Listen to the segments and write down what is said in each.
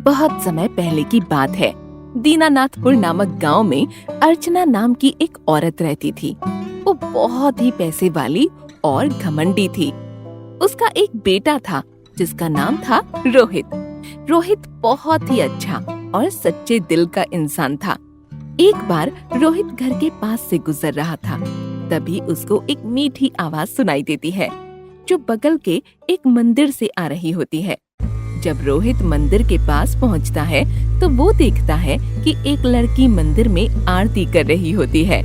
बहुत समय पहले की बात है। दीनानाथपुर नामक गांव में अर्चना नाम की एक औरत रहती थी। वो बहुत ही पैसे वाली और घमंडी थी। उसका एक बेटा था जिसका नाम था रोहित। रोहित बहुत ही अच्छा और सच्चे दिल का इंसान था। एक बार रोहित घर के पास से गुजर रहा था, तभी उसको एक मीठी आवाज सुनाई देती है जो बगल के एक मंदिर से आ रही होती है। जब रोहित मंदिर के पास पहुंचता है तो वो देखता है कि एक लड़की मंदिर में आरती कर रही होती है।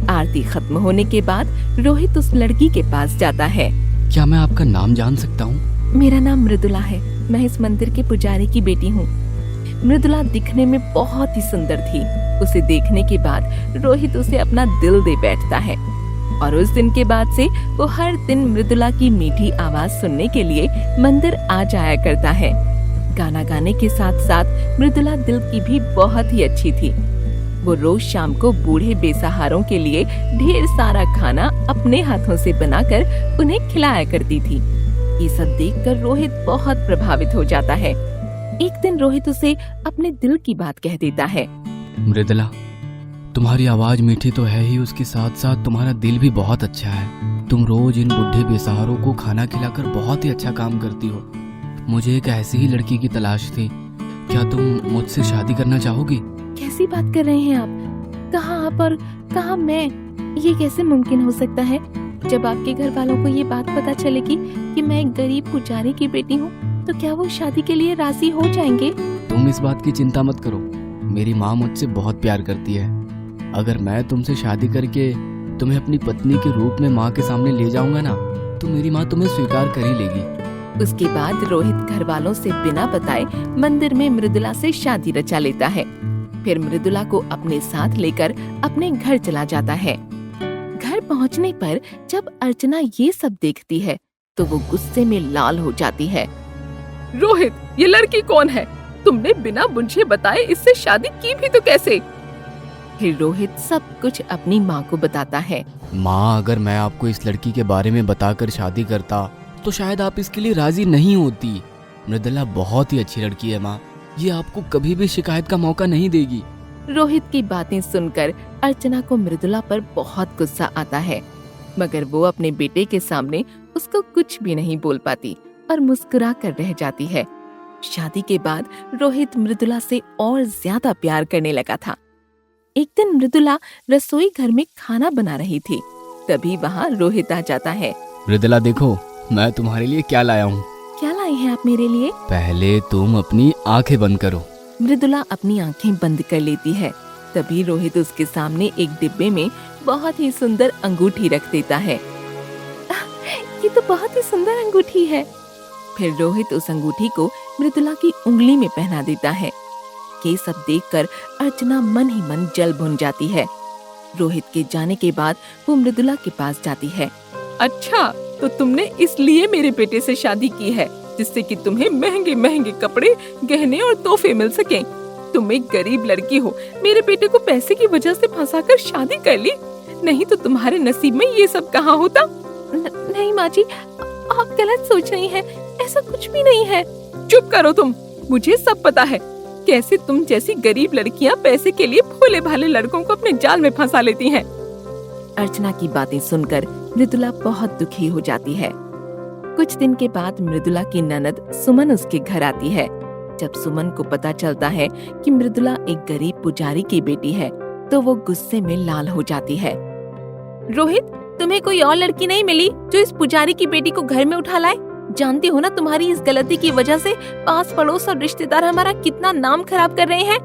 आरती खत्म होने के बाद रोहित उस लड़की के पास जाता है। क्या मैं आपका नाम जान सकता हूँ? मेरा नाम मृदुला है। मैं इस मंदिर के पुजारी की बेटी हूँ। मृदुला दिखने में बहुत ही सुंदर थी। उसे देखने के बाद रोहित उसे अपना दिल दे बैठता है और उस दिन के बाद से वो हर दिन मृदुला की मीठी आवाज सुनने के लिए मंदिर आ जाया करता है। गाना गाने के साथ साथ मृदुला दिल की भी बहुत ही अच्छी थी। वो रोज शाम को बूढ़े बेसहारों के लिए ढेर सारा खाना अपने हाथों से बनाकर उन्हें खिलाया करती थी। ये सब देखकर रोहित बहुत प्रभावित हो जाता है। एक दिन रोहित उसे अपने दिल की बात कह देता है। मृदुला, तुम्हारी आवाज मीठी तो है ही, उसके साथ साथ तुम्हारा दिल भी बहुत अच्छा है। तुम रोज इन बुढ़े बेसहारों को खाना खिलाकर बहुत ही अच्छा काम करती हो। मुझे एक ऐसी ही लड़की की तलाश थी। क्या तुम मुझसे शादी करना चाहोगी? कैसी बात कर रहे हैं आप? कहाँ आप और कहाँ मैं? ये कैसे मुमकिन हो सकता है? जब आपके घर वालों को ये बात पता चलेगी कि मैं एक गरीब पुजारी की बेटी हूँ तो क्या वो शादी के लिए राजी हो जाएंगे? तुम इस बात की चिंता मत करो। मेरी माँ मुझसे बहुत प्यार करती है। अगर मैं तुमसे शादी करके तुम्हें अपनी पत्नी के रूप में माँ के सामने ले जाऊंगा ना, तो मेरी माँ तुम्हें स्वीकार कर ही लेगी। उसके बाद रोहित घर वालों से बिना बताए मंदिर में मृदुला से शादी रचा लेता है। फिर मृदुला को अपने साथ लेकर अपने घर चला जाता है। घर पहुंचने पर जब अर्चना ये सब देखती है तो वो गुस्से में लाल हो जाती है। रोहित, ये लड़की कौन है? तुमने बिना मुझे बताए इससे शादी की भी तो कैसे? फिर रोहित सब कुछ अपनी माँ को बताता है। माँ, अगर मैं आपको इस लड़की के बारे में बताकर शादी करता तो शायद आप इसके लिए राजी नहीं होती। मृदुला बहुत ही अच्छी लड़की है माँ, ये आपको कभी भी शिकायत का मौका नहीं देगी। रोहित की बातें सुनकर अर्चना को मृदुला पर बहुत गुस्सा आता है, मगर वो अपने बेटे के सामने उसको कुछ भी नहीं बोल पाती और मुस्कुरा कर रह जाती है। शादी के बाद रोहित मृदुला से और ज्यादा प्यार करने लगा था। एक दिन मृदुला रसोई घर में खाना बना रही थी, तभी वहाँ रोहित आ जाता है। मृदुला, देखो मैं तुम्हारे लिए क्या लाया हूँ। क्या लाए हैं आप मेरे लिए? पहले तुम अपनी आंखें बंद करो। मृदुला अपनी आंखें बंद कर लेती है। तभी रोहित उसके सामने एक डिब्बे में बहुत ही सुंदर अंगूठी रख देता है। ये तो बहुत ही सुंदर अंगूठी है। फिर रोहित उस अंगूठी को मृदुला की उंगली में पहना देता है। ये सब देखकर अर्चना मन ही मन जल भुन जाती है। रोहित के जाने के बाद वो मृदुला के पास जाती है। अच्छा, तो तुमने इसलिए मेरे बेटे से शादी की है जिससे कि तुम्हें महंगे महंगे कपड़े, गहने और तोहफे मिल सकें। तुम एक गरीब लड़की हो, मेरे बेटे को पैसे की वजह से फंसाकर शादी कर ली। नहीं तो तुम्हारे नसीब में ये सब कहाँ होता। नहीं माँ जी, आप गलत सोच रही हैं। ऐसा कुछ भी नहीं है। चुप करो तुम, मुझे सब पता है। कैसे तुम जैसी गरीब लड़कियां पैसे के लिए भोले भाले लड़कों को अपने जाल में फंसा लेती हैं। अर्चना की बातें सुनकर मृदुला बहुत दुखी हो जाती है। कुछ दिन के बाद मृदुला की ननद सुमन उसके घर आती है। जब सुमन को पता चलता है कि मृदुला एक गरीब पुजारी की बेटी है तो वो गुस्से में लाल हो जाती है। रोहित, तुम्हें कोई और लड़की नहीं मिली जो इस पुजारी की बेटी को घर में उठा लाए? जानती हो ना, तुम्हारी इस गलती की वजह से पास पड़ोस और रिश्तेदार हमारा कितना नाम खराब कर रहे हैं।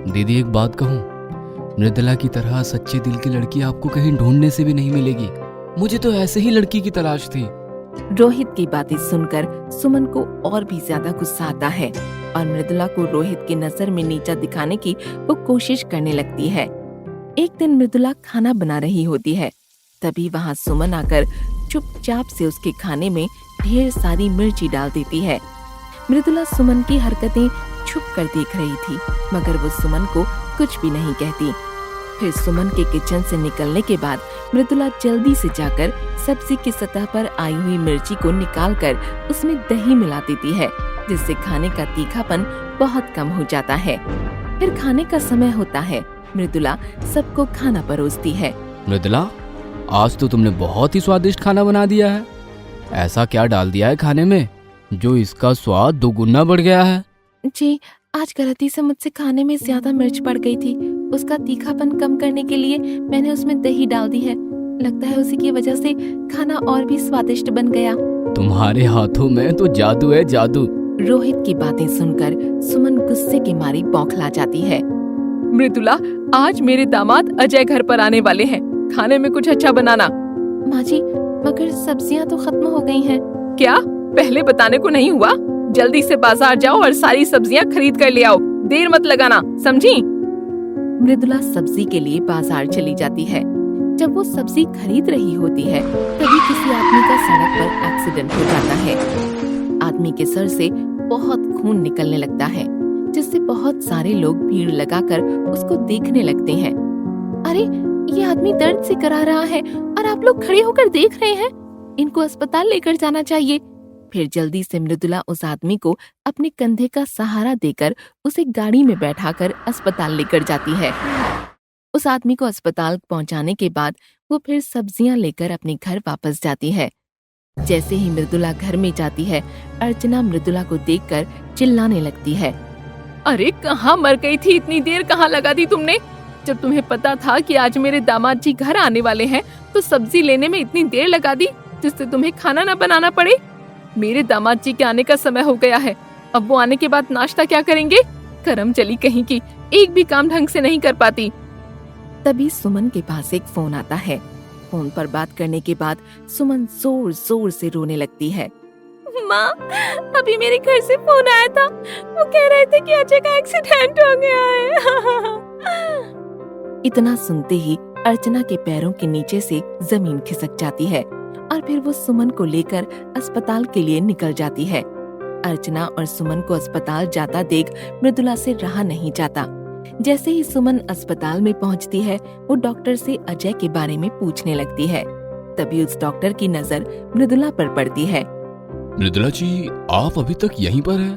दीदी, एक बात कहूँ, मृदुला की तरह सच्चे दिल की लड़की आपको कहीं ढूंढने से भी नहीं मिलेगी। मुझे तो ऐसे ही लड़की की तलाश थी। रोहित की बातें सुनकर सुमन को और भी ज्यादा गुस्सा आता है और मृदुला को रोहित की नजर में नीचा दिखाने की वो कोशिश करने लगती है। एक दिन मृदुला खाना बना रही होती है, तभी वहाँ सुमन आकर चुपचाप से उसके खाने में ढेर सारी मिर्ची डाल देती है। मृदुला सुमन की हरकतें छुप कर देख रही थी, मगर वो सुमन को कुछ भी नहीं कहती। फिर सुमन के किचन से निकलने के बाद मृदुला जल्दी से जाकर सब्जी की सतह पर आई हुई मिर्ची को निकालकर उसमें दही मिला देती है। जिससे खाने का तीखापन बहुत कम हो जाता है। फिर खाने का समय होता है। मृदुला सबको खाना परोसती है। मृदुला, आज तो तुमने बहुत ही स्वादिष्ट खाना बना दिया है। ऐसा क्या डाल दिया है खाने में जो इसका स्वाद दोगुना बढ़ गया है? जी, आज गलती से मुझसे खाने में ज्यादा मिर्च पड़ गई थी। उसका तीखापन कम करने के लिए मैंने उसमें दही डाल दी है। लगता है उसी की वजह से खाना और भी स्वादिष्ट बन गया। तुम्हारे हाथों में तो जादू है, जादू। रोहित की बातें सुनकर सुमन गुस्से की मारी बौखला जाती है। मृदुला, आज मेरे दामाद अजय घर पर आने वाले हैं। खाने में कुछ अच्छा बनाना। माँ जी, मगर सब्जियाँ तो खत्म हो गई हैं। क्या पहले बताने को नहीं हुआ? जल्दी से बाजार जाओ और सारी सब्जियाँ खरीद कर ले आओ। देर मत लगाना, समझी? मृदुला सब्जी के लिए बाजार चली जाती है। जब वो सब्जी खरीद रही होती है तभी किसी आदमी का सड़क पर एक्सीडेंट हो जाता है। आदमी के सर से बहुत खून निकलने लगता है, जिससे बहुत सारे लोग भीड़ लगाकर उसको देखने लगते हैं। अरे, ये आदमी दर्द से करा रहा है और आप लोग खड़े होकर देख रहे हैं। इनको अस्पताल लेकर जाना चाहिए। फिर जल्दी से मृदुला उस आदमी को अपने कंधे का सहारा देकर उसे गाड़ी में बैठाकर अस्पताल लेकर जाती है। उस आदमी को अस्पताल पहुंचाने के बाद वो फिर सब्जियां लेकर अपने घर वापस जाती है। जैसे ही मृदुला घर में जाती है, अर्चना मृदुला को देखकर चिल्लाने लगती है। अरे, कहाँ मर गई थी? इतनी देर कहाँ लगा दी तुमने? जब तुम्हें पता था कि आज मेरे दामाद जी घर आने वाले हैं तो सब्जी लेने में इतनी देर लगा दी जिससे तुम्हें खाना न बनाना पड़े। मेरे दामाद जी के आने का समय हो गया है। अब वो आने के बाद नाश्ता क्या करेंगे? करम चली कहीं की, एक भी काम ढंग से नहीं कर पाती। तभी सुमन के पास एक फोन आता है। फोन पर बात करने के बाद सुमन जोर जोर से रोने लगती है। माँ, अभी मेरे घर से फोन आया था। वो कह रहे थे कि अजय का एक्सीडेंट हो गया है। इतना सुनते ही अर्चना के पैरों के नीचे से जमीन खिसक जाती है और फिर वो सुमन को लेकर अस्पताल के लिए निकल जाती है। अर्चना और सुमन को अस्पताल जाता देख मृदुला से रहा नहीं जाता। जैसे ही सुमन अस्पताल में पहुंचती है, वो डॉक्टर से अजय के बारे में पूछने लगती है। तभी उस डॉक्टर की नजर मृदुला पर पड़ती है। मृदुला जी, आप अभी तक यहीं पर हैं?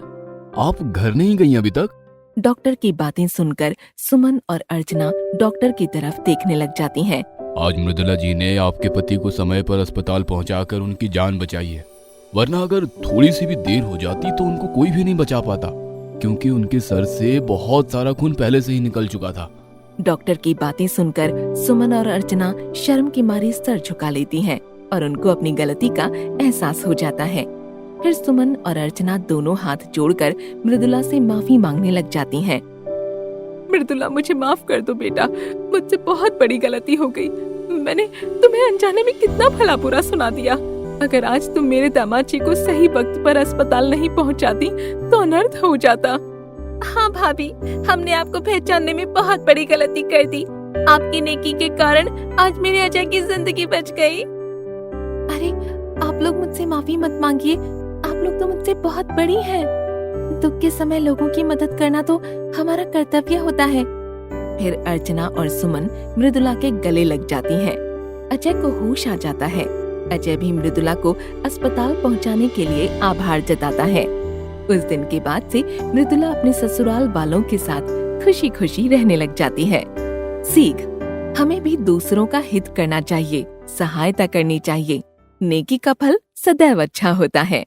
आप घर नहीं गई अभी तक? डॉक्टर की बातें सुनकर सुमन और अर्चना डॉक्टर की तरफ देखने लग जाती हैं। आज मृदुला जी ने आपके पति को समय पर अस्पताल पहुंचाकर उनकी जान बचाई है, वरना अगर थोड़ी सी भी देर हो जाती तो उनको कोई भी नहीं बचा पाता, क्योंकि उनके सर से बहुत सारा खून पहले से ही निकल चुका था। डॉक्टर की बातें सुनकर सुमन और अर्चना शर्म की मारी सर झुका लेती हैं और उनको अपनी गलती का एहसास हो जाता है। फिर सुमन और अर्चना दोनों हाथ जोड़कर मृदुला से माफी मांगने लग जाती हैं। मृदुला, मुझे माफ कर दो बेटा, मुझसे बहुत बड़ी गलती हो गई। मैंने तुम्हें अनजाने में कितना भला बुरा सुना दिया। अगर आज तुम मेरे दामाद जी को सही वक्त पर अस्पताल नहीं पहुंचाती तो अनर्थ हो जाता। हाँ भाभी, हमने आपको पहचानने में बहुत बड़ी गलती कर दी। आपकी नेकी के कारण आज मेरे अजय की जिंदगी बच गई। अरे, आप लोग मुझसे माफी मत मांगिए। आप लोग तो मुझसे बहुत बड़ी हैं। दुख के समय लोगों की मदद करना तो हमारा कर्तव्य होता है। फिर अर्चना और सुमन मृदुला के गले लग जाती हैं। अजय को होश आ जाता है। अजय भी मृदुला को अस्पताल पहुंचाने के लिए आभार जताता है। उस दिन के बाद से मृदुला अपने ससुराल वालों के साथ खुशी खुशी रहने लग जाती है। सीख, हमें भी दूसरों का हित करना चाहिए, सहायता करनी चाहिए। नेकी का फल सदैव अच्छा होता है।